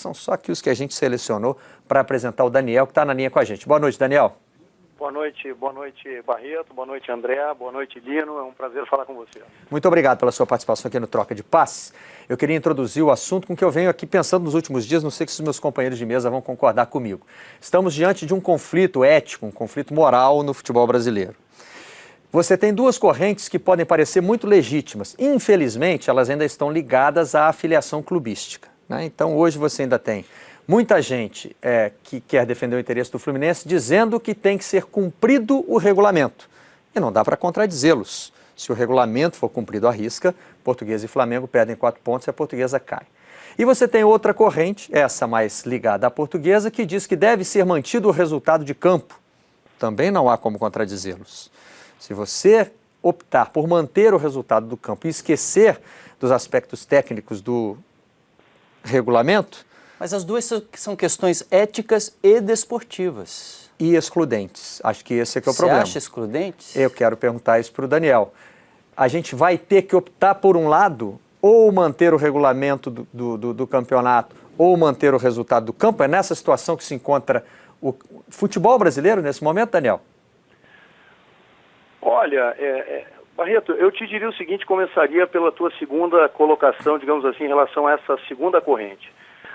são só aqui os que a gente selecionou para apresentar o Daniel, que está na linha com a gente. Boa noite, Daniel. Boa noite, Barreto, boa noite, André, boa noite, Lino, é um prazer falar com você. Muito obrigado pela sua participação aqui no Troca de Passes. Eu queria introduzir o assunto com que eu venho aqui pensando nos últimos dias, não sei se os meus companheiros de mesa vão concordar comigo. Estamos diante de um conflito ético, um conflito moral no futebol brasileiro. Você tem duas correntes que podem parecer muito legítimas. Infelizmente, elas ainda estão ligadas à afiliação clubística, né? Então, hoje você ainda tem muita gente que quer defender o interesse do Fluminense dizendo que tem que ser cumprido o regulamento. E não dá para contradizê-los. Se o regulamento for cumprido à risca, Portuguesa e Flamengo perdem 4 pontos e a Portuguesa cai. E você tem outra corrente, essa mais ligada à Portuguesa, que diz que deve ser mantido o resultado de campo. Também não há como contradizê-los. Se você optar por manter o resultado do campo e esquecer dos aspectos técnicos do regulamento... Mas as duas são questões éticas e desportivas. E excludentes. Acho que esse é que é o problema. Você acha excludentes? Eu quero perguntar isso para o Daniel. A gente vai ter que optar por um lado, ou manter o regulamento do campeonato, ou manter o resultado do campo? É nessa situação que se encontra o futebol brasileiro nesse momento, Daniel? Olha, Barreto, eu te diria o seguinte, começaria pela tua segunda colocação, digamos assim, em relação a essa segunda corrente.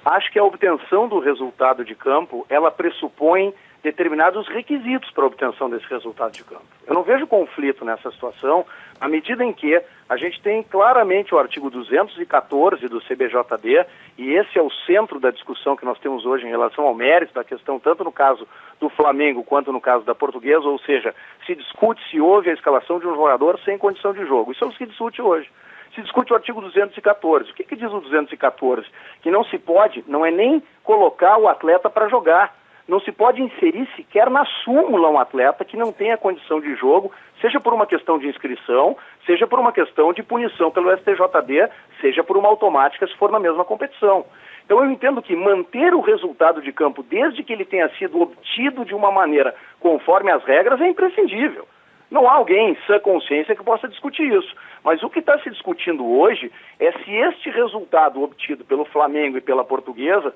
Acho que a obtenção do resultado de campo, ela pressupõe determinados requisitos para a obtenção desse resultado de campo. Eu não vejo conflito nessa situação, à medida em que a gente tem claramente o artigo 214 do CBJD, e esse é o centro da discussão que nós temos hoje em relação ao mérito da questão, tanto no caso do Flamengo quanto no caso da Portuguesa, ou seja, se discute se houve a escalação de um jogador sem condição de jogo. Isso é o que se discute hoje. Se discute o artigo 214. O que diz o 214? Que não se pode, não é nem colocar o atleta para jogar, não se pode inserir sequer na súmula um atleta que não tenha condição de jogo, seja por uma questão de inscrição, seja por uma questão de punição pelo STJD, seja por uma automática se for na mesma competição. Então eu entendo que manter o resultado de campo, desde que ele tenha sido obtido de uma maneira conforme as regras, é imprescindível. Não há alguém em sã consciência que possa discutir isso. Mas o que está se discutindo hoje é se este resultado obtido pelo Flamengo e pela Portuguesa,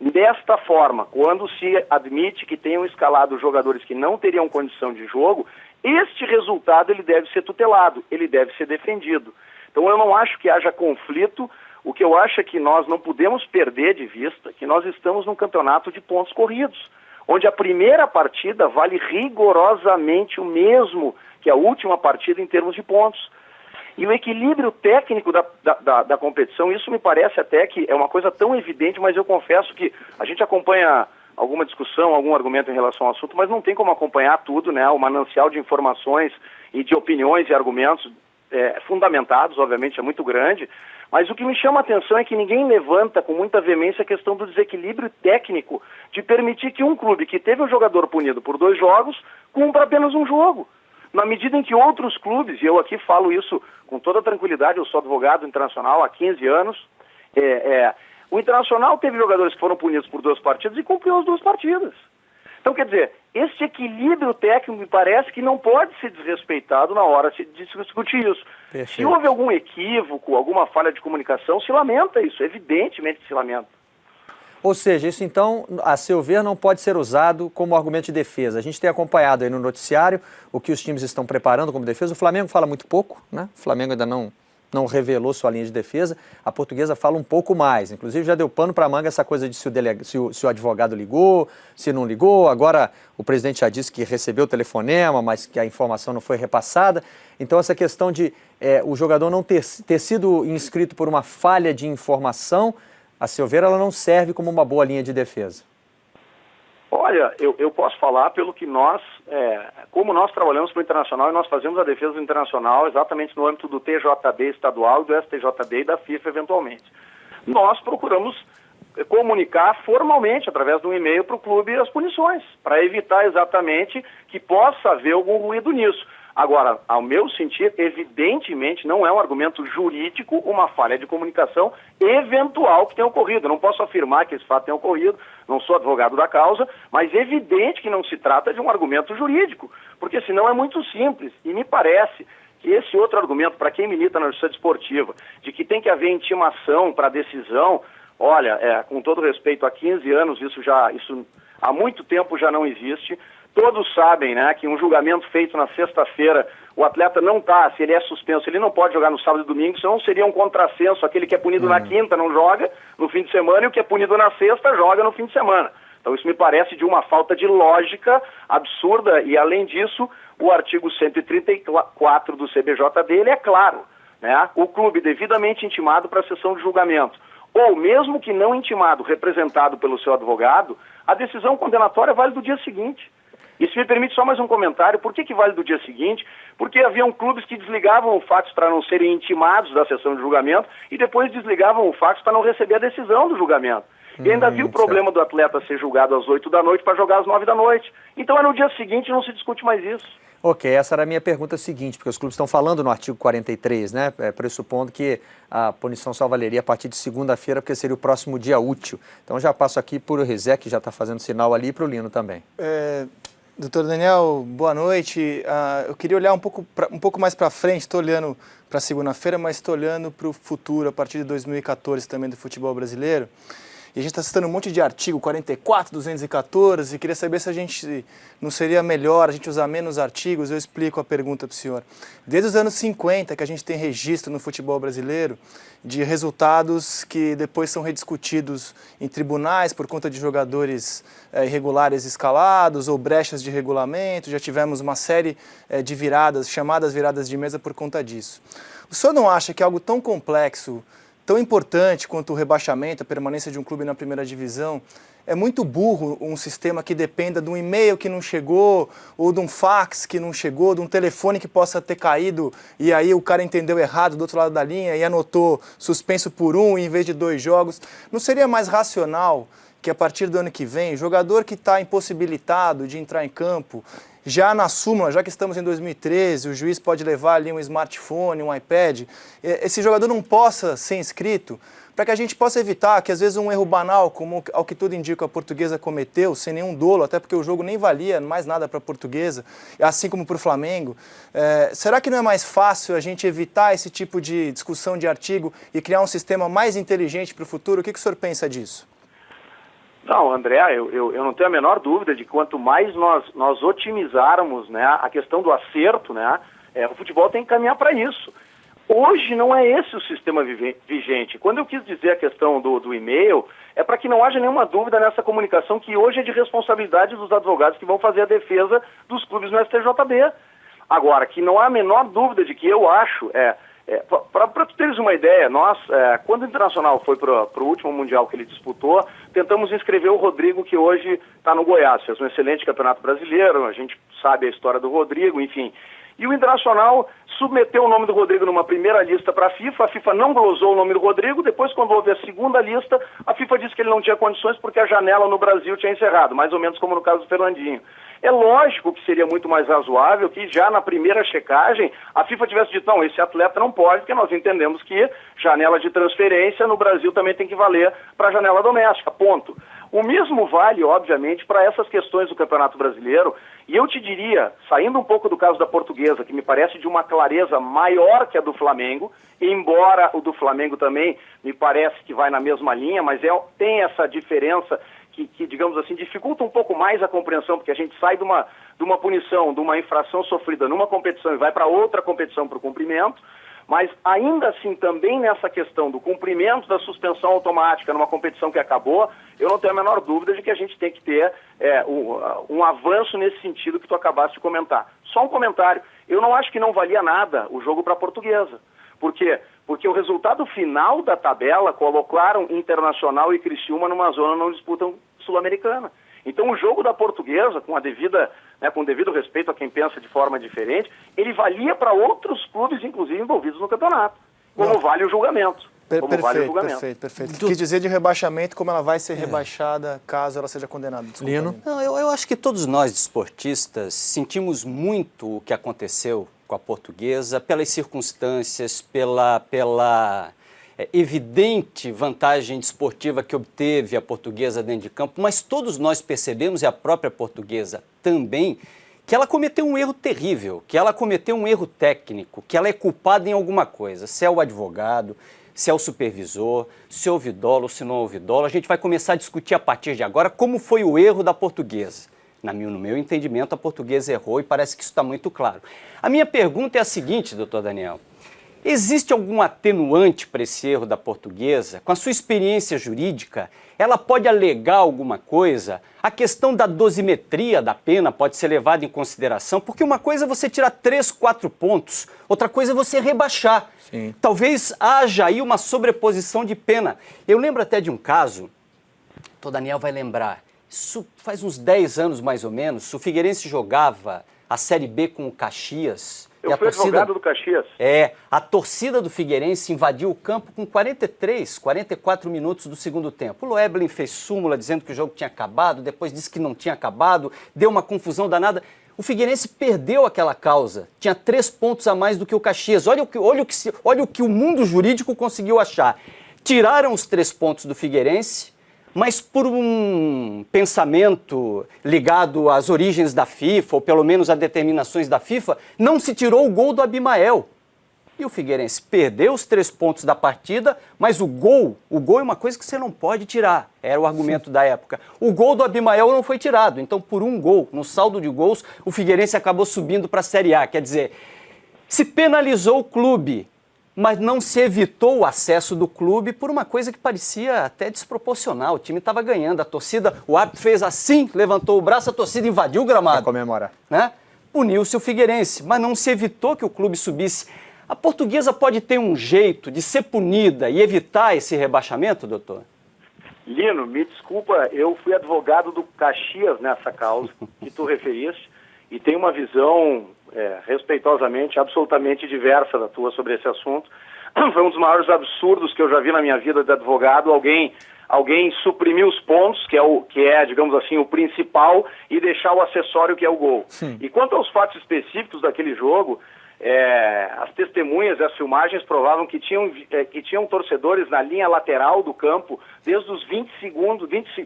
desta forma, quando se admite que tenham escalado jogadores que não teriam condição de jogo, este resultado ele deve ser tutelado, ele deve ser defendido. Então eu não acho que haja conflito, o que eu acho é que nós não podemos perder de vista que nós estamos num campeonato de pontos corridos, onde a primeira partida vale rigorosamente o mesmo que a última partida em termos de pontos. E o equilíbrio técnico da competição, isso me parece até que é uma coisa tão evidente, mas eu confesso que a gente acompanha alguma discussão, algum argumento em relação ao assunto, mas não tem como acompanhar tudo, né? O manancial de informações e de opiniões e argumentos fundamentados, obviamente, é muito grande, mas o que me chama a atenção é que ninguém levanta com muita veemência a questão do desequilíbrio técnico de permitir que um clube que teve um jogador punido por 2 jogos cumpra apenas um jogo. Na medida em que outros clubes, e eu aqui falo isso com toda tranquilidade, eu sou advogado internacional há 15 anos, o Internacional teve jogadores que foram punidos por 2 partidas e cumpriu as 2 partidas. Então, quer dizer, esse equilíbrio técnico me parece que não pode ser desrespeitado na hora de se discutir isso. Perfeito. Se houve algum equívoco, alguma falha de comunicação, se lamenta isso, evidentemente se lamenta. Ou seja, isso então, a seu ver, não pode ser usado como argumento de defesa. A gente tem acompanhado aí no noticiário o que os times estão preparando como defesa. O Flamengo fala muito pouco, né? O Flamengo ainda não revelou sua linha de defesa. A Portuguesa fala um pouco mais. Inclusive já deu pano para a manga essa coisa de se o advogado ligou, se não ligou. Agora o presidente já disse que recebeu o telefonema, mas que a informação não foi repassada. Então essa questão de o jogador não ter sido inscrito por uma falha de informação, a seu ver, ela não serve como uma boa linha de defesa. Olha, eu posso falar pelo que nós, como nós trabalhamos para o Internacional e nós fazemos a defesa do Internacional exatamente no âmbito do TJD estadual, do STJD e da FIFA eventualmente. Nós procuramos comunicar formalmente, através de um e-mail para o clube, as punições, para evitar exatamente que possa haver algum ruído nisso. Agora, ao meu sentir, evidentemente não é um argumento jurídico uma falha de comunicação eventual que tenha ocorrido. Eu não posso afirmar que esse fato tenha ocorrido, não sou advogado da causa, mas é evidente que não se trata de um argumento jurídico, porque senão é muito simples. E me parece que esse outro argumento, para quem milita na justiça desportiva, de que tem que haver intimação para a decisão, Olha, com todo respeito, há 15 anos isso há muito tempo já não existe. Todos sabem, né, que um julgamento feito na sexta-feira, o atleta não está, se ele é suspenso, ele não pode jogar no sábado e domingo, senão seria um contrassenso. Aquele que é punido na quinta não joga no fim de semana e o que é punido na sexta joga no fim de semana. Então isso me parece de uma falta de lógica absurda e, além disso, o artigo 134 do CBJD, ele é claro, né? O clube devidamente intimado para a sessão de julgamento, ou mesmo que não intimado, representado pelo seu advogado, a decisão condenatória vale do dia seguinte. E se me permite só mais um comentário, por que vale do dia seguinte? Porque haviam clubes que desligavam o fax para não serem intimados da sessão de julgamento e depois desligavam o fax para não receber a decisão do julgamento. E ainda havia o problema do atleta ser julgado às 8 da noite para jogar às 9 da noite. Então é no dia seguinte e não se discute mais isso. Ok, essa era a minha pergunta seguinte, porque os clubes estão falando no artigo 43, né, pressupondo que a punição só valeria a partir de segunda-feira, porque seria o próximo dia útil. Então já passo aqui por o Rizek, que já está fazendo sinal ali, e para o Lino também. Doutor Daniel, boa noite. Eu queria olhar um pouco mais para frente, estou olhando para segunda-feira, mas estou olhando para o futuro, a partir de 2014 também do futebol brasileiro. E a gente está citando um monte de artigo, 44, 214, e queria saber se a gente não seria melhor a gente usar menos artigos. Eu explico a pergunta para o senhor. Desde os anos 50 que a gente tem registro no futebol brasileiro de resultados que depois são rediscutidos em tribunais por conta de jogadores irregulares escalados ou brechas de regulamento. Já tivemos uma série de viradas, chamadas viradas de mesa por conta disso. O senhor não acha que algo tão complexo, tão importante quanto o rebaixamento, a permanência de um clube na primeira divisão, é muito burro um sistema que dependa de um e-mail que não chegou, ou de um fax que não chegou, de um telefone que possa ter caído e aí o cara entendeu errado do outro lado da linha e anotou suspenso por 1 em vez de 2 jogos? Não seria mais racional que a partir do ano que vem, o jogador que está impossibilitado de entrar em campo, já na súmula, já que estamos em 2013, o juiz pode levar ali um smartphone, um iPad, esse jogador não possa ser inscrito, para que a gente possa evitar que às vezes um erro banal, como ao que tudo indica a Portuguesa cometeu, sem nenhum dolo, até porque o jogo nem valia mais nada para a Portuguesa, assim como para o Flamengo, será que não é mais fácil a gente evitar esse tipo de discussão de artigo e criar um sistema mais inteligente para o futuro? O que o senhor pensa disso? Não, André, eu não tenho a menor dúvida de que quanto mais nós otimizarmos, né, a questão do acerto, né, o futebol tem que caminhar para isso. Hoje não é esse o sistema vigente. Quando eu quis dizer a questão do e-mail, é para que não haja nenhuma dúvida nessa comunicação que hoje é de responsabilidade dos advogados que vão fazer a defesa dos clubes no STJD. Agora, que não há a menor dúvida de que eu acho... Para tu teres uma ideia, nós, quando o Internacional foi para o último Mundial que ele disputou, tentamos inscrever o Rodrigo, que hoje está no Goiás, fez um excelente campeonato brasileiro, a gente sabe a história do Rodrigo, enfim. E o Internacional submeteu o nome do Rodrigo numa primeira lista para a FIFA não glosou o nome do Rodrigo, depois quando houve a segunda lista, a FIFA disse que ele não tinha condições porque a janela no Brasil tinha encerrado, mais ou menos como no caso do Fernandinho. É lógico que seria muito mais razoável que já na primeira checagem a FIFA tivesse dito, não, esse atleta não pode, porque nós entendemos que janela de transferência no Brasil também tem que valer para a janela doméstica, ponto. O mesmo vale, obviamente, para essas questões do Campeonato Brasileiro, e eu te diria, saindo um pouco do caso da Portuguesa, que me parece de uma clareza maior que a do Flamengo, embora o do Flamengo também me parece que vai na mesma linha, mas tem essa diferença que, digamos assim, dificulta um pouco mais a compreensão, porque a gente sai de uma punição, de uma infração sofrida numa competição e vai para outra competição para o cumprimento, mas ainda assim também nessa questão do cumprimento da suspensão automática numa competição que acabou, eu não tenho a menor dúvida de que a gente tem que ter um avanço nesse sentido que tu acabaste de comentar. Só um comentário, eu não acho que não valia nada o jogo para a Portuguesa. Por quê? Porque o resultado final da tabela colocaram Internacional e Criciúma numa zona não disputam Sul-Americana. Então o jogo da Portuguesa, com o devido respeito a quem pensa de forma diferente, ele valia para outros clubes, inclusive envolvidos no campeonato, como vale o julgamento. Perfeito. Quis dizer de rebaixamento, como ela vai ser rebaixada caso ela seja condenada. Lino? Não, eu acho que todos nós, desportistas, sentimos muito o que aconteceu com a Portuguesa, pelas circunstâncias, pela evidente vantagem desportiva que obteve a Portuguesa dentro de campo, mas todos nós percebemos, e a própria Portuguesa também, que ela cometeu um erro terrível, que ela cometeu um erro técnico, que ela é culpada em alguma coisa, se é o advogado, se é o supervisor, se houve dolo, se não houve dolo. A gente vai começar a discutir a partir de agora como foi o erro da Portuguesa. No meu entendimento, a Portuguesa errou e parece que isso está muito claro. A minha pergunta é a seguinte, doutor Daniel. Existe algum atenuante para esse erro da Portuguesa? Com a sua experiência jurídica, ela pode alegar alguma coisa? A questão da dosimetria da pena pode ser levada em consideração? Porque uma coisa é você tirar 3, 4 pontos, outra coisa é você rebaixar. Sim. Talvez haja aí uma sobreposição de pena. Eu lembro até de um caso, o Daniel vai lembrar, isso faz uns 10 anos mais ou menos, o Figueirense jogava a Série B com o Caxias. Eu fui advogado do Caxias. A torcida do Figueirense invadiu o campo com 43, 44 minutos do segundo tempo. O Loeblin fez súmula dizendo que o jogo tinha acabado, depois disse que não tinha acabado, deu uma confusão danada. O Figueirense perdeu aquela causa, tinha 3 pontos a mais do que o Caxias. Olha o que o mundo jurídico conseguiu achar. Tiraram os 3 pontos do Figueirense, mas por um pensamento ligado às origens da FIFA, ou pelo menos a determinações da FIFA, não se tirou o gol do Abimael. E o Figueirense perdeu os 3 pontos da partida, mas o gol é uma coisa que você não pode tirar, era o argumento da época. O gol do Abimael não foi tirado, então por um gol, no saldo de gols, o Figueirense acabou subindo para a Série A. Quer dizer, se penalizou o clube, mas não se evitou o acesso do clube por uma coisa que parecia até desproporcional. O time estava ganhando, a torcida, o árbitro fez assim, levantou o braço, a torcida invadiu o gramado. Para comemorar. Né? Puniu-se o Figueirense, mas não se evitou que o clube subisse. A Portuguesa pode ter um jeito de ser punida e evitar esse rebaixamento, doutor? Lino, me desculpa, eu fui advogado do Caxias nessa causa que tu referiste e tenho uma visão respeitosamente, absolutamente diversa da tua sobre esse assunto. Foi um dos maiores absurdos que eu já vi na minha vida de advogado, alguém suprimir os pontos, que é, digamos assim, o principal, e deixar o acessório, que é o gol. Sim. E quanto aos fatos específicos daquele jogo, as testemunhas e as filmagens provavam que tinham torcedores na linha lateral do campo desde os 20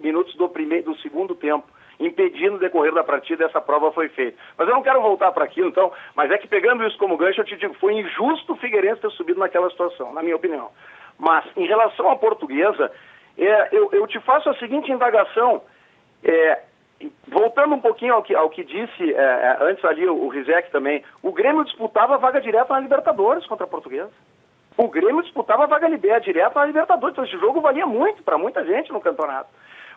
minutos do segundo tempo, impedindo o decorrer da partida. Essa prova foi feita. Mas eu não quero voltar para aquilo, então, mas é que pegando isso como gancho, eu te digo, foi injusto o Figueirense ter subido naquela situação, na minha opinião. Mas, em relação à Portuguesa, eu te faço a seguinte indagação, voltando um pouquinho ao que disse antes ali o Rizek também, o Grêmio disputava a vaga direta na Libertadores contra a Portuguesa. O Grêmio disputava a vaga direta na Libertadores, então esse jogo valia muito para muita gente no campeonato.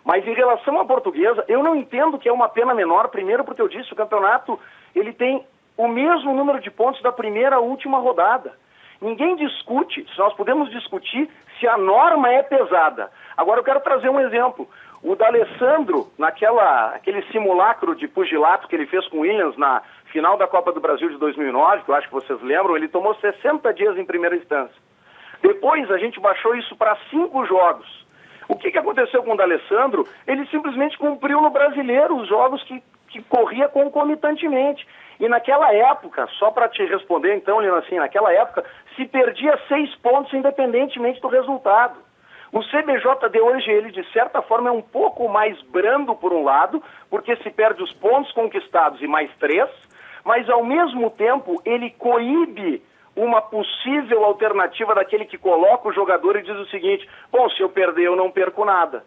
Mas em relação à Portuguesa, eu não entendo que é uma pena menor, primeiro porque eu disse, o campeonato ele tem o mesmo número de pontos da primeira à última rodada. Ninguém discute, se nós podemos discutir se a norma é pesada. Agora eu quero trazer um exemplo. O D'Alessandro, aquele simulacro de pugilato que ele fez com o Williams na final da Copa do Brasil de 2009, que eu acho que vocês lembram, ele tomou 60 dias em primeira instância. Depois a gente baixou isso para 5 jogos. O que aconteceu com o D'Alessandro? Ele simplesmente cumpriu no Brasileiro os jogos que corria concomitantemente. E naquela época, só para te responder então, Lino, assim, naquela época se perdia 6 pontos independentemente do resultado. O CBJD hoje, ele de certa forma é um pouco mais brando por um lado, porque se perde os pontos conquistados e mais 3, mas ao mesmo tempo ele coíbe uma possível alternativa daquele que coloca o jogador e diz o seguinte: bom, se eu perder eu não perco nada.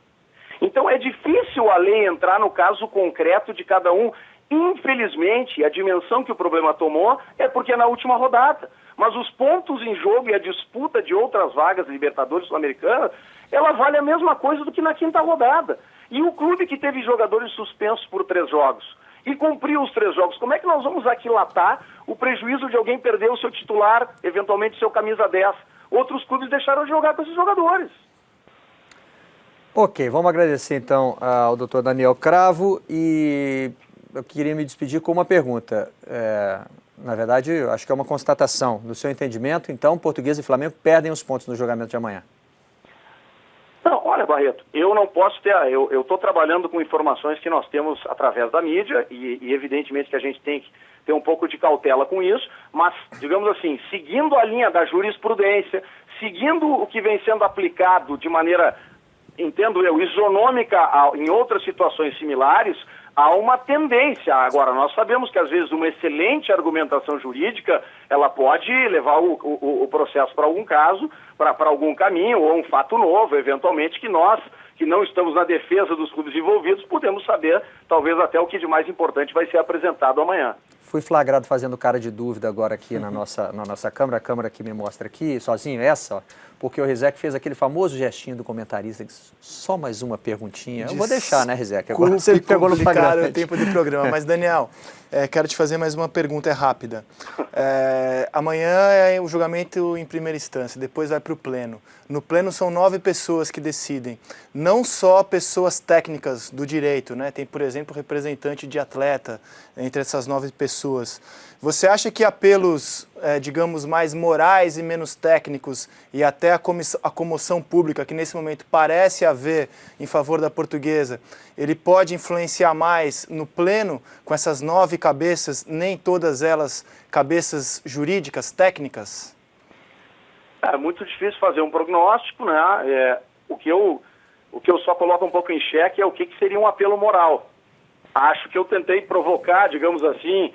Então é difícil a lei entrar no caso concreto de cada um. Infelizmente, a dimensão que o problema tomou é porque é na última rodada. Mas os pontos em jogo e a disputa de outras vagas Libertadores Sul-Americana, ela vale a mesma coisa do que na quinta rodada. E o clube que teve jogadores suspensos por 3 jogos e cumpriu os 3 jogos, como é que nós vamos aquilatar o prejuízo de alguém perder o seu titular, eventualmente seu camisa 10? Outros clubes deixaram de jogar com esses jogadores. Ok, vamos agradecer então ao Dr. Daniel Cravo e eu queria me despedir com uma pergunta. Na verdade, eu acho que é uma constatação. No seu entendimento, então, Portuguesa e Flamengo perdem os pontos no julgamento de amanhã. Não, olha, Barreto, eu não posso ter... Eu estou trabalhando com informações que nós temos através da mídia e evidentemente que a gente tem que ter um pouco de cautela com isso, mas, digamos assim, seguindo a linha da jurisprudência, seguindo o que vem sendo aplicado de maneira, entendo eu, isonômica em outras situações similares, há uma tendência. Agora, nós sabemos que às vezes uma excelente argumentação jurídica, ela pode levar o processo para algum caso, para algum caminho, ou um fato novo, eventualmente, que nós, que não estamos na defesa dos clubes envolvidos, podemos saber, talvez até o que de mais importante vai ser apresentado amanhã. Fui flagrado fazendo cara de dúvida agora aqui na nossa câmera, a câmera que me mostra aqui, sozinho, essa, ó, porque o Rizek fez aquele famoso gestinho do comentarista, disse, só mais uma perguntinha. Eu vou deixar, né, Rizek? Agora você pegou no flagrante. O tempo do programa. Mas, Daniel, quero te fazer mais uma pergunta, é rápida. Amanhã é o julgamento em primeira instância, depois vai para o pleno. No pleno são 9 pessoas que decidem, não só pessoas técnicas do direito, né? Tem, por exemplo, representante de atleta entre essas 9 pessoas. Você acha que apelos, digamos, mais morais e menos técnicos e até a comoção pública, que nesse momento parece haver em favor da Portuguesa, ele pode influenciar mais no pleno com essas 9 cabeças, nem todas elas cabeças jurídicas, técnicas? É muito difícil fazer um prognóstico, né? O que eu só coloco um pouco em xeque é o que seria um apelo moral. Acho que eu tentei provocar, digamos assim,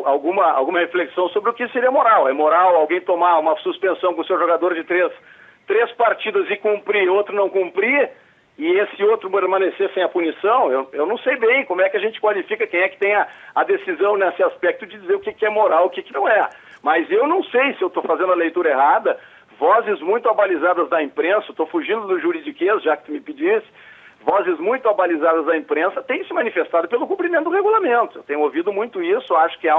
alguma reflexão sobre o que seria moral. É moral alguém tomar uma suspensão com o seu jogador de três partidas e cumprir, outro não cumprir, e esse outro permanecer sem a punição? Eu não sei bem como é que a gente qualifica quem é que tem a decisão nesse aspecto de dizer o que é moral, o que não é. Mas eu não sei se eu estou fazendo a leitura errada. Vozes muito abalizadas da imprensa, estou fugindo do juridiquês, já que tu me pedisse, vozes muito abalizadas da imprensa têm se manifestado pelo cumprimento do regulamento. Eu tenho ouvido muito isso, acho que há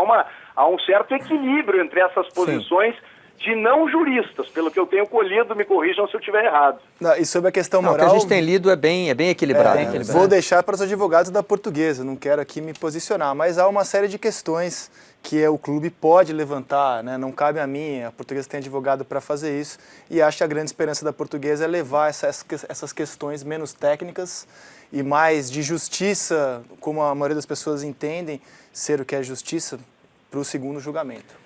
um certo equilíbrio entre essas posições. Sim. De não juristas, pelo que eu tenho colhido, me corrijam se eu estiver errado. E sobre a questão moral... O que a gente tem lido é bem equilibrado. Vou deixar para os advogados da Portuguesa, não quero aqui me posicionar, mas há uma série de questões que o clube pode levantar, né? Não cabe a mim, a Portuguesa tem advogado para fazer isso, e acho que a grande esperança da Portuguesa é levar essas questões menos técnicas e mais de justiça, como a maioria das pessoas entendem ser o que é justiça, para o segundo julgamento.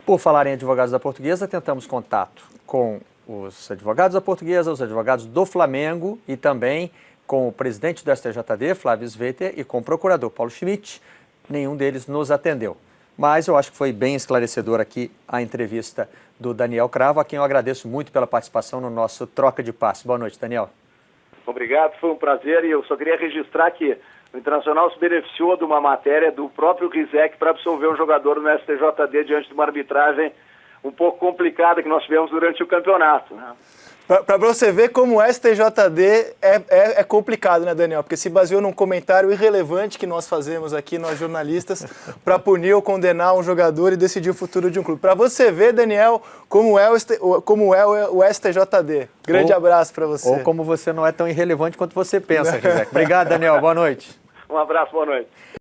Por falar em advogados da Portuguesa, tentamos contato com os advogados da Portuguesa, os advogados do Flamengo e também com o presidente do STJD, Flávio Sveter, e com o procurador Paulo Schmidt. Nenhum deles nos atendeu. Mas eu acho que foi bem esclarecedor aqui a entrevista do Daniel Cravo, a quem eu agradeço muito pela participação no nosso Troca de Passe. Boa noite, Daniel. Obrigado, foi um prazer, e eu só queria registrar que o Internacional se beneficiou de uma matéria do próprio Rizek para absolver um jogador no STJD diante de uma arbitragem um pouco complicada que nós tivemos durante o campeonato, né? Para você ver como o STJD é complicado, né, Daniel? Porque se baseou num comentário irrelevante que nós fazemos aqui, nós jornalistas, para punir ou condenar um jogador e decidir o futuro de um clube. Para você ver, Daniel, como é o STJD. Grande abraço para você. Ou como você não é tão irrelevante quanto você pensa, Rizek. Obrigado, Daniel. Boa noite. Um abraço, boa noite.